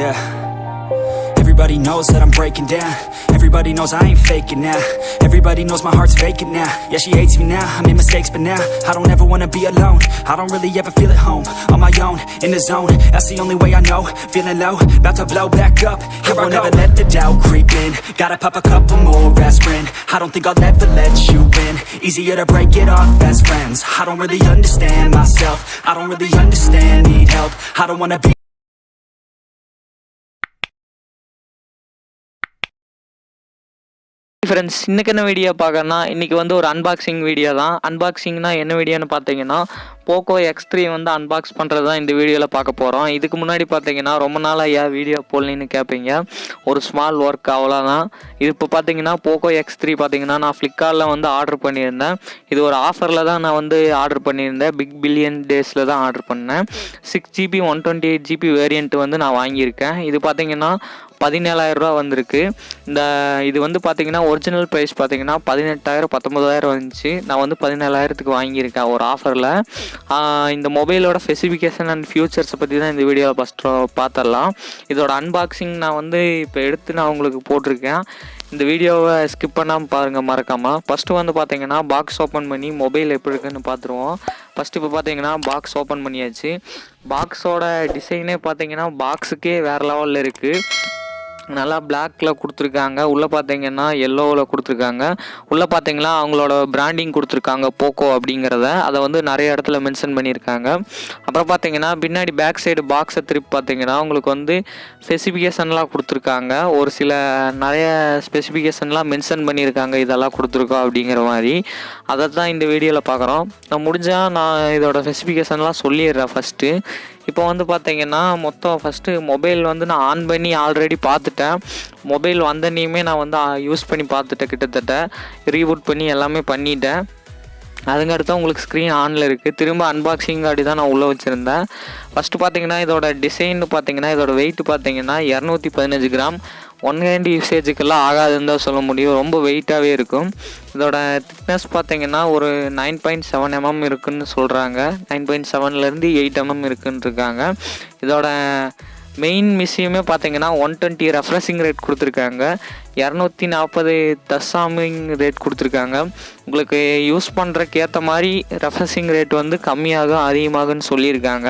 yeah. Everybody knows that I'm breaking down. Everybody knows I ain't faking now. Everybody knows my heart's vacant now. Yeah, she hates me now, I made mistakes but now I don't ever wanna be alone. I don't really ever feel at home. On my own, in the zone, that's the only way I know. Feeling low, about to blow back up. Here I won't ever let the doubt creep in. Gotta pop a couple more aspirin. I don't think I'll ever let you in. Easier to break it off best friends. I don't really understand myself. I don't really understand, need help. I don't wanna be friends. இன்றைக்கி என்ன video பார்க்கறேன்னா, இன்றைக்கி வந்து ஒரு unboxing video தான். அன்பாக்சிங்னா என்ன வீடியோன்னு பார்த்தீங்கன்னா, Poco X3 வந்து அன்பாக்ஸ் பண்ணுறது தான் இந்த வீடியோவில் பார்க்க போகிறோம். இதுக்கு முன்னாடி பார்த்தீங்கன்னா ரொம்ப நாளாக ஏன் வீடியோ போடலன்னு கேட்பீங்க. ஒரு ஸ்மால் ஒர்க் அவ்வளோதான். இது இப்போ பார்த்தீங்கன்னா Poco X3 பார்த்தீங்கன்னா நான் ஃப்ளிப்கார்ட்டில் வந்து ஆர்டர் பண்ணியிருந்தேன். இது ஒரு ஆஃபரில் தான் நான் வந்து ஆர்டர் பண்ணியிருந்தேன். பிக் பில்லியன் டேஸில் தான் ஆர்டர் பண்ணேன். 6GB 128GB வேரியண்ட் வந்து நான் வாங்கியிருக்கேன். இது பார்த்தீங்கன்னா 17,000 வந்திருக்கு. இது வந்து பார்த்தீங்கன்னா ஒரிஜினல் ப்ரைஸ் பார்த்தீங்கன்னா 18,000 19,000 வந்துச்சு. நான் வந்து 17,000க்கு வாங்கியிருக்கேன் ஒரு ஆஃபரில். இந்த மொபைலோட ஸ்பெசிஃபிகேஷன் அண்ட் ஃபியூச்சர்ஸை பற்றி தான் இந்த வீடியோவில் ஃபஸ்ட்டு பார்த்துடலாம். இதோட அன்பாக்சிங் நான் வந்து இப்போ எடுத்து நான் உங்களுக்கு போட்டிருக்கேன். இந்த வீடியோவை ஸ்கிப் பண்ணாமல் பாருங்கள் மறக்காமல். ஃபஸ்ட்டு வந்து பார்த்தீங்கன்னா பாக்ஸ் ஓப்பன் பண்ணி மொபைல் எப்படி இருக்குன்னு பார்த்துருவோம். ஃபஸ்ட்டு இப்போ பார்த்தீங்கன்னா பாக்ஸ் ஓப்பன் பண்ணியாச்சு. பாக்ஸோட டிசைனே பார்த்தீங்கன்னா பாக்ஸுக்கே வேறு லெவலில் இருக்குது. நல்லா பிளாக்ல கொடுத்துருக்காங்க. உள்ளே பார்த்தீங்கன்னா எல்லோவில் கொடுத்துருக்காங்க. உள்ளே பார்த்தீங்கன்னா அவங்களோட பிராண்டிங் கொடுத்துருக்காங்க போக்கோ அப்படிங்கிறத. அதை வந்து நிறைய இடத்துல மென்ஷன் பண்ணியிருக்காங்க. அப்புறம் பார்த்தீங்கன்னா பின்னாடி பேக் சைடு பாக்ஸை திருப்பி பார்த்தீங்கன்னா உங்களுக்கு வந்து ஸ்பெசிஃபிகேஷன்லாம் கொடுத்துருக்காங்க. ஒரு சில நிறைய ஸ்பெசிஃபிகேஷன்லாம் மென்ஷன் பண்ணியிருக்காங்க, இதெல்லாம் கொடுத்துருக்கோம் அப்படிங்கிற மாதிரி. அதை தான் இந்த வீடியோவில் பார்க்குறோம். நான் முடிஞ்சால் நான் இதோட ஸ்பெசிஃபிகேஷன்லாம் சொல்லிடுறேன் ஃபஸ்ட்டு. இப்போ வந்து பார்த்தீங்கன்னா மொத்தம் ஃபஸ்ட்டு மொபைல் வந்து நான் ஆன் பண்ணி ஆல்ரெடி பார்த்துட்டேன். மொபைல் வந்தனையுமே நான் வந்து யூஸ் பண்ணி பார்த்துட்டேன். கிட்டத்தட்ட ரீபூட் பண்ணி எல்லாமே பண்ணிட்டேன். அதுக்கடுத்து உங்களுக்கு ஸ்க்ரீன் ஆனில் இருக்குது. திரும்ப அன்பாக்சிங் அப்படி தான் நான் உள்ளே வச்சுருந்தேன். ஃபஸ்ட்டு பார்த்தீங்கன்னா இதோட டிசைன் பார்த்தீங்கன்னா இதோட வெயிட் பார்த்தீங்கன்னா 215 கிராம். ஒன் ஹேண்ட் யூசேஜுக்கெல்லாம் ஆகாதுன்னு தான் சொல்ல முடியும். ரொம்ப வெயிட்டாகவே இருக்கும். இதோட திக்னஸ் பார்த்தீங்கன்னா ஒரு 9.7 mm இருக்குதுன்னு சொல்கிறாங்க. 9.7லேருந்து 8 mm இருக்குன்னு இருக்காங்க. இதோட மெயின் விஷயமே பார்த்தீங்கன்னா 120 ரெஃப்ரெஷிங் ரேட் கொடுத்துருக்காங்க. 240 தசாமிங் ரேட் கொடுத்துருக்காங்க. உங்களுக்கு யூஸ் பண்ணுறக்கு ஏற்ற மாதிரி ரெஃப்ரெஷிங் ரேட் வந்து கம்மியாகும் அதிகமாகுன்னு சொல்லியிருக்காங்க.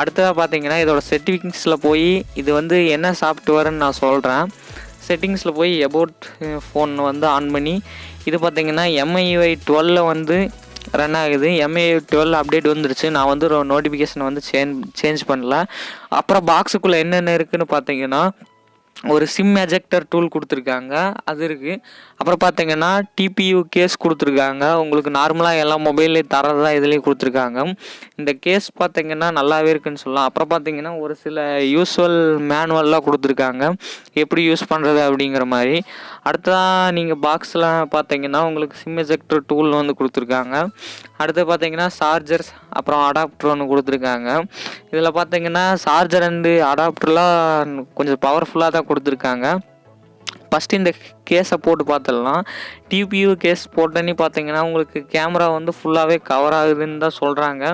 அடுத்ததாக பார்த்தீங்கன்னா இதோட செட்டிங்ஸில் போய் இது வந்து என்ன சாஃப்ட்வேர்னு நான் சொல்கிறேன். செட்டிங்ஸில் போய் அபவுட் ஃபோன் வந்து ஆன் பண்ணி இது பார்த்தீங்கன்னா MIUI 12 வந்து ரன் ஆகுது. MIUI 12 அப்டேட் வந்துருச்சு. நான் வந்து ஒரு நோட்டிஃபிகேஷன் வந்து சேஞ்ச் பண்ணல. அப்புறம் பாக்ஸுக்குள்ளே என்னென்ன இருக்குதுன்னு பார்த்தீங்கன்னா ஒரு சிம் எஜெக்டர் டூல் கொடுத்துருக்காங்க, அது இருக்குது. அப்புறம் பார்த்தீங்கன்னா TPU கேஸ் கொடுத்துருக்காங்க. உங்களுக்கு நார்மலாக எல்லா மொபைல்லையும் தரதான் இதுலேயும் கொடுத்துருக்காங்க. இந்த கேஸ் பார்த்தீங்கன்னா நல்லாவே இருக்குன்னு சொல்லலாம். அப்புறம் பார்த்தீங்கன்னா ஒரு சில யூஸ்வல் மேனுவல்லாம் கொடுத்துருக்காங்க, எப்படி யூஸ் பண்ணுறது அப்படிங்கிற மாதிரி. அடுத்ததாக நீங்கள் பாக்ஸில் பார்த்தீங்கன்னா உங்களுக்கு சிம் எஜெக்டர் டூல் வந்து கொடுத்துருக்காங்க. அடுத்து பார்த்தீங்கன்னா சார்ஜர்ஸ் அப்புறம் அடாப்டர் ஒன்று கொடுத்துருக்காங்க. இதில் பார்த்தீங்கன்னா சார்ஜர் அண்டு அடாப்டர்லாம் கொஞ்சம் பவர்ஃபுல்லாக தான் கொடுத்துருக்காங்க. ஃபஸ்ட்டு இந்த கேஸை போட்டு பார்த்துடலாம். TPU கேஸ் போட்டோன்னு பார்த்தீங்கன்னா உங்களுக்கு கேமரா வந்து ஃபுல்லாகவே கவர் ஆகுதுன்னு தான் சொல்கிறாங்க.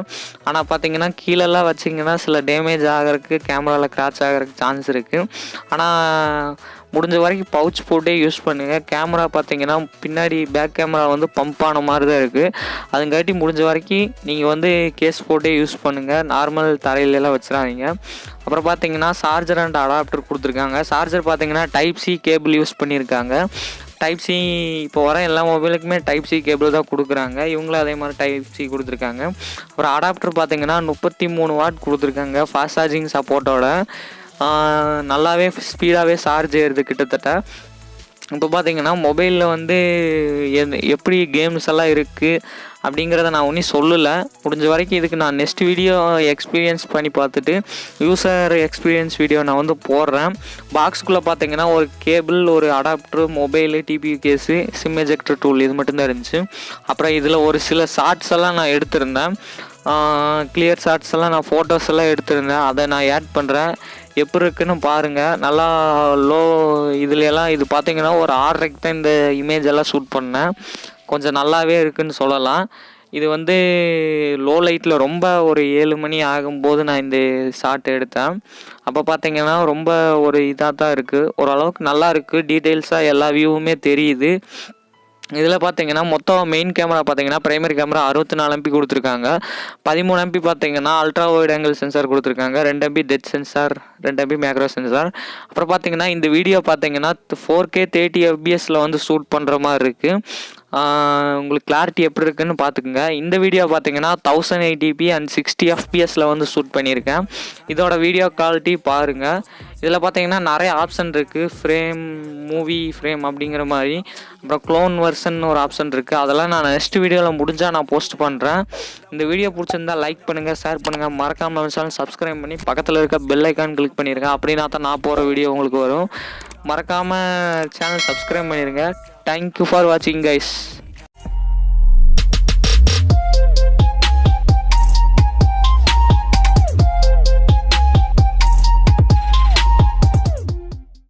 ஆனால் பார்த்தீங்கன்னா கீழெல்லாம் வச்சிங்கன்னா சில டேமேஜ் ஆகிறதுக்கு கேமராவில் கிராச் ஆகிறதுக்கு சான்ஸ் இருக்குது. ஆனால் முடிஞ்ச வரைக்கும் பவுச் போட்டே யூஸ் பண்ணுங்கள். கேமரா பார்த்தீங்கன்னா பின்னாடி பேக் கேமரா வந்து பம்ப் ஆன மாதிரி தான் இருக்குது. அதுங்காட்டி முடிஞ்ச வரைக்கும் நீங்கள் வந்து கேஸ் போட்டே யூஸ் பண்ணுங்கள். நார்மல் தரையிலெல்லாம் வச்சிடாதீங்க. அப்புறம் பார்த்தீங்கன்னா சார்ஜர் அண்ட் அடாப்டர் கொடுத்துருக்காங்க. சார்ஜர் பார்த்தீங்கன்னா Type-C கேபிள் யூஸ் பண்ணியிருக்காங்க. Type-C இப்போ வர எல்லா மொபைலுக்குமே Type-C கேபிள் தான் கொடுக்குறாங்க. இவங்களும் அதே மாதிரி Type-C கொடுத்துருக்காங்க. அப்புறம் அடாப்டர் பார்த்தீங்கன்னா 33 வாட் கொடுத்துருக்காங்க ஃபாஸ்ட் சார்ஜிங் சப்போர்ட்டோட. நல்லாவே ஸ்பீடாகவே சார்ஜ் ஏறுது கிட்டத்தட்ட. இப்போ பார்த்தீங்கன்னா மொபைலில் வந்து எப்படி கேம்ஸ் எல்லாம் இருக்குது அப்படிங்கிறத நான் ஒன்றும் சொல்லலை. முடிஞ்ச வரைக்கும் இதுக்கு நான் நெக்ஸ்ட் வீடியோ எக்ஸ்பீரியன்ஸ் பண்ணி பார்த்துட்டு யூசர் எக்ஸ்பீரியன்ஸ் வீடியோ நான் வந்து போடுறேன். பாக்ஸுக்குள்ளே பார்த்தீங்கன்னா ஒரு கேபிள், ஒரு adapter, mobile, TPU case, sim ejector tool இது மட்டும்தான் இருந்துச்சு. அப்புறம் இதில் ஒரு சில ஷார்ட்ஸ் எல்லாம் நான் எடுத்திருந்தேன். கிளியர் ஷார்ட்ஸ் எல்லாம் நான் ஃபோட்டோஸ் எல்லாம் எடுத்திருந்தேன். அதை நான் ஆட் பண்ணுறேன். எப்படி இருக்குன்னு பாருங்கள். நல்லா லோ இதுலலாம் இது பார்த்தீங்கன்னா ஒரு 6:30 தான் இந்த இமேஜ் எல்லாம் ஷூட் பண்ணேன். கொஞ்சம் நல்லாவே இருக்குதுன்னு சொல்லலாம். இது வந்து லோ லைட்டில் ரொம்ப ஒரு 7 மணி ஆகும்போது நான் இந்த ஷாட் எடுத்தேன். அப்போ பார்த்தீங்கன்னா ரொம்ப ஒரு இதாக தான் இருக்குது, ஓரளவுக்கு நல்லா இருக்குது, டீட்டெயில்ஸாக எல்லா வியூவுமே தெரியுது. இதில் பார்த்தீங்கன்னா மொத்தம் மெயின் கேமரா பார்த்தீங்கன்னா பிரைமரி கேமரா 64 MP கொடுத்துருக்காங்க. 13 MP பார்த்தீங்கன்னா அல்ட்ரா வைட் ஆங்கிள் சென்சார் கொடுத்துருக்காங்க. 2 MP depth sensor, 2 MP macro sensor. அப்புறம் பார்த்தீங்கன்னா இந்த வீடியோ பார்த்தீங்கன்னா 4K 30 fps வந்து ஷூட் பண்ணுற மாதிரி இருக்குது. உங்களுக்கு கிளாரிட்டி எப்படி இருக்குன்னு பார்த்துக்குங்க. இந்த வீடியோ பார்த்தீங்கன்னா 1080p அண்ட் 60 fps வந்து ஷூட் பண்ணியிருக்கேன். இதோட வீடியோ குவாலிட்டி பாருங்கள். இதில் பார்த்தீங்கன்னா நிறைய ஆப்ஷன் இருக்குது, ஃப்ரேம், மூவி ஃப்ரேம் அப்படிங்கிற மாதிரி. அப்புறம் க்ளோன் வெர்ஷன் ஒரு ஆப்ஷன் இருக்குது. அதெல்லாம் நான் நெக்ஸ்ட் வீடியோவில் முடிஞ்சால் நான் போஸ்ட் பண்ணுறேன். இந்த வீடியோ பிடிச்சிருந்தா லைக் பண்ணுங்கள், ஷேர் பண்ணுங்கள், மறக்காமல் நம்ம சேனல் சப்ஸ்கிரைப் பண்ணி பக்கத்தில் இருக்க பெல் ஐக்கான் கிளிக் பண்ணிடுங்க. அப்படின்னா தான் நான் போகிற வீடியோ உங்களுக்கு வரும். மறக்காமல் சேனல் சப்ஸ்கிரைப் பண்ணிடுங்க. தேங்க்யூ ஃபார் வாட்சிங் கைஸ்.